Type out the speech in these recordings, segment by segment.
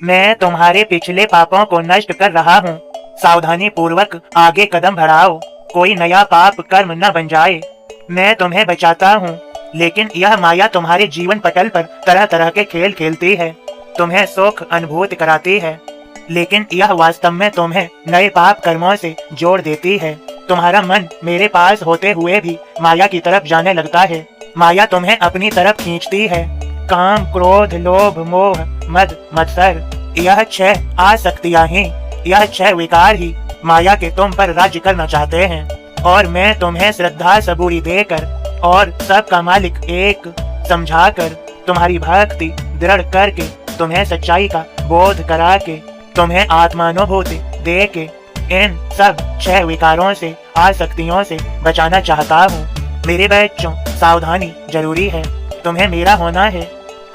मैं तुम्हारे पिछले पापों को नष्ट कर रहा हूँ। सावधानी पूर्वक आगे कदम बढ़ाओ, कोई नया पाप कर्म न बन जाए। मैं तुम्हें बचाता हूँ, लेकिन यह माया तुम्हारे जीवन पटल पर तरह तरह के खेल खेलती है, तुम्हें सुख अनुभूति कराती है, लेकिन यह वास्तव में तुम्हें नए पाप कर्मों से जोड़ देती है। तुम्हारा मन मेरे पास होते हुए भी माया की तरफ जाने लगता है। माया तुम्हें अपनी तरफ खींचती है। काम, क्रोध, लोभ, मोह, मद, मत्सर, यह 6 आसक्तियां ही, यह 6 विकार ही माया के तुम पर राज्य करना चाहते हैं। और मैं तुम्हें श्रद्धा सबूरी देकर और सबका मालिक एक समझाकर, तुम्हारी भक्ति दृढ़ करके, तुम्हें सच्चाई का बोध करा के, तुम्हें आत्मानुभूति दे के इन सब 6 विकारों से, आसक्तियों से बचाना चाहता हूँ। मेरे बच्चों, सावधानी जरूरी है। तुम्हें मेरा होना है,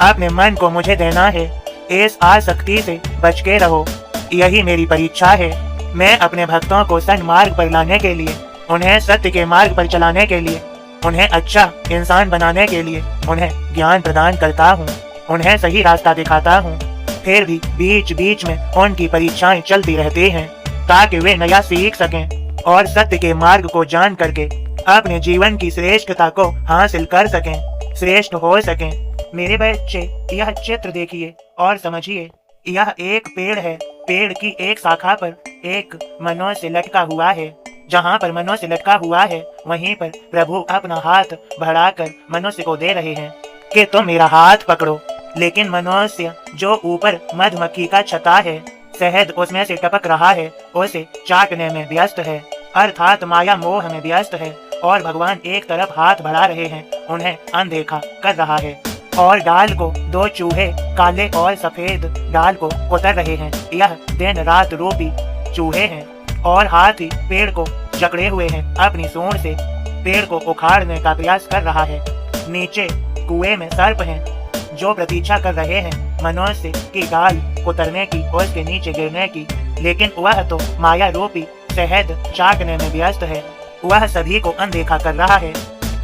अपने मन को मुझे देना है। इस आसक्ति से बच के रहो, यही मेरी परीक्षा है। मैं अपने भक्तों को सन्मार्ग पर लाने के लिए, उन्हें सत्य के मार्ग पर चलाने के लिए, उन्हें अच्छा इंसान बनाने के लिए उन्हें ज्ञान प्रदान करता हूँ, उन्हें सही रास्ता दिखाता हूँ। फिर भी बीच बीच में उनकी परीक्षाएं चलती रहती हैं, ताकि वे नया सीख सकें और सत्य के मार्ग को जान करके अपने जीवन की श्रेष्ठता को हासिल कर सकें, श्रेष्ठ हो सकें। मेरे बच्चे, यह चित्र देखिए और समझिए। यह एक पेड़ है। पेड़ की एक शाखा पर एक मनुष्य लटका हुआ है। जहाँ पर मनुष्य लटका हुआ है, वहीं पर प्रभु अपना हाथ बढ़ाकर मनुष्य को दे रहे हैं कि तुम मेरा हाथ पकड़ो। लेकिन मनुष्य जो ऊपर मधुमक्खी का छत्ता है, शहद उसमें से टपक रहा है, उसे चाटने में व्यस्त है, अर्थात माया मोह में व्यस्त है। और भगवान एक तरफ हाथ बढ़ा रहे हैं, उन्हें अनदेखा कर रहा है। और डाल को 2 चूहे, काले और सफेद डाल को कुतर रहे हैं। यह दिन रात रूपी चूहे हैं। और हाथी पेड़ को जकड़े हुए हैं, अपनी सूंड से पेड़ को उखाड़ने का प्रयास कर रहा है। नीचे कुएं में सर्प हैं, जो प्रतीक्षा कर रहे हैं मनुष्य की डाल कुतरने की और उसके नीचे गिरने की। लेकिन वह तो माया रूपी शहद चाटने में व्यस्त है, वह सभी को अनदेखा कर रहा है।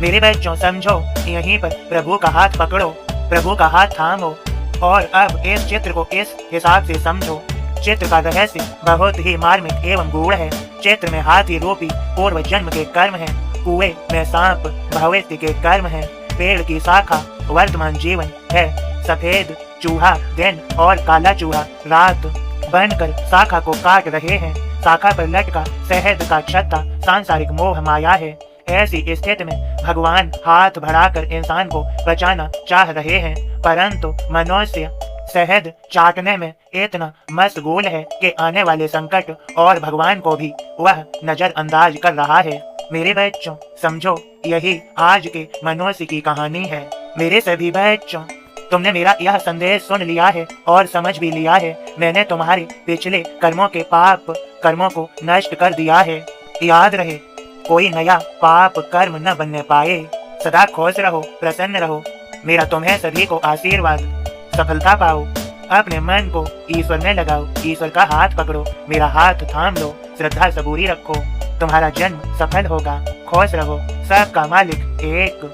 मेरे बच्चों, समझो, यहीं पर प्रभु का हाथ पकड़ो, प्रभु का हाथ थामो। और अब इस चित्र को इस हिसाब से समझो। चित्र का रहस्य बहुत ही मार्मिक एवं गूढ़ है। चित्र में हाथी रूपी पूर्व जन्म के कर्म हैं, कुएं में सांप भविष्य के कर्म हैं, पेड़ की शाखा वर्तमान जीवन है, सफेद चूहा दिन और काला चूहा रात बनकर शाखा को काट रहे हैं। शाखा पर लटका शहद का छत्ता सांसारिक मोह माया है। ऐसी स्थिति में भगवान हाथ बढ़ाकर इंसान को बचाना चाह रहे हैं, परंतु मनुष्य शहद चाटने में इतना मशगूल है कि आने वाले संकट और भगवान को भी वह नजरअंदाज कर रहा है। मेरे बच्चों, समझो, यही आज के मनुष्य की कहानी है। मेरे सभी बच्चों, तुमने मेरा यह संदेश सुन लिया है और समझ भी लिया है। मैंने तुम्हारे पिछले कर्मों के पाप कर्मों को नष्ट कर दिया है। याद रहे, कोई नया पाप कर्म न बनने पाए। सदा खुश रहो, प्रसन्न रहो। मेरा तुम्हें सभी को आशीर्वाद। सफलता पाओ। अपने मन को ईश्वर में लगाओ, ईश्वर का हाथ पकड़ो, मेरा हाथ थाम लो, श्रद्धा सबूरी रखो। तुम्हारा जन्म सफल होगा। खुश रहो। सबका मालिक एक।